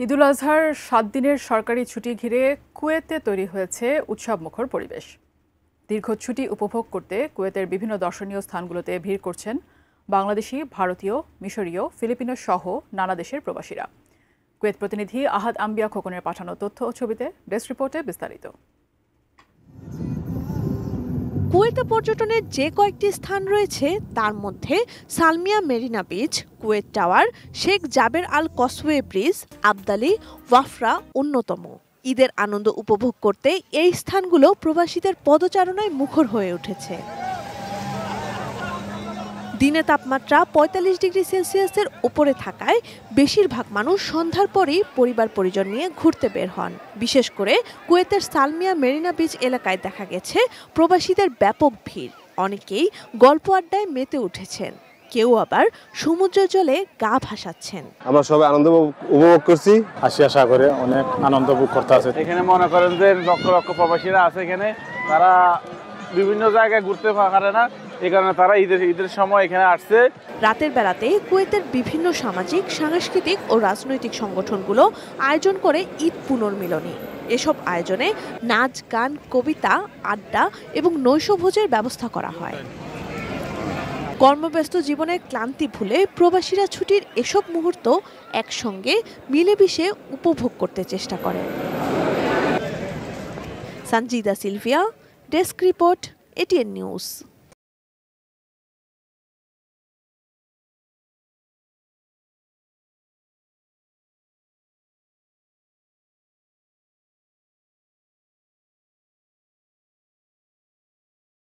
ঈদুল আজহার ৭ দিনের সরকারি ছুটি ঘিরে কুয়েতে তৈরি হয়েছে উৎসবমুখর পরিবেশ। দীর্ঘ ছুটি উপভোগ করতে কুয়েতের বিভিন্ন দর্শনীয় স্থানগুলোতে ভিড় করছেন বাংলাদেশি, ভারতীয়, মিশরীয়, ফিলিপিনো সহ নানা দেশের প্রবাসীরা। কুয়েত প্রতিনিধি আহাদ আম্বিয়া খোকনের পাঠানো তথ্য ও ছবিতে ডেস্ক রিপোর্টে বিস্তারিত। কুয়েতে পর্যটনের যে কয়েকটি স্থান রয়েছে তার মধ্যে Salmiya Marina Beach, Kuwait Tower, Sheikh Jaber Al Causeway Bridge, Abdali, Wafra অন্যতম। ঈদের আনন্দ উপভোগ করতে এই স্থানগুলো প্রবাসীদের পদচারণায় মুখর হয়ে উঠেছে। দিনে তাপমাত্রা ৪৫ ডিগ্রি সেলসিয়াসের উপরে থাকায় বেশিরভাগ মানুষ সন্ধ্যার পরই পরিবার পরিজন নিয়ে ঘুরতে বের হন। বিশেষ করে কুয়েতের সালমিয়া মেরিনা বিচ এলাকায় দেখা গেছে প্রবাসীদের ব্যাপক ভিড়। অনেকেই গল্প আড্ডায় মেতে উঠেছেন, কেউ আবার সমুদ্রের জলে গা ভাসাচ্ছেন। আমরা সবাই আনন্দ উপভোগ করছি। আসিয়া সাগরে অনেক আনন্দ উপভোগ করতে আছে। এখানে মনে করেন যে লক্ষ লক্ষ প্রবাসীরা আছে, এখানে তারা বিভিন্ন জায়গায় ঘুরতে পারে না, এই কারণে তারা ঈদের সময় এখানে আসছে। রাতের বেলাতে কুয়েতের বিভিন্ন সামাজিক, সাংস্কৃতিক ও রাজনৈতিক সংগঠনগুলো আয়োজন করে ঈদ পুনর্মিলনী। এসব আয়োজনে নাচ, গান, কবিতা, আড্ডা এবং নৈশভোজের ব্যবস্থা করা হয়। কর্মব্যস্ত জীবনের ক্লান্তি ভুলে প্রবাসীরা ছুটির এসব মুহূর্ত একসঙ্গে মিলেমিশে উপভোগ করতে চেষ্টা করেন। Sanjida Sylvia, desk report, ATN news.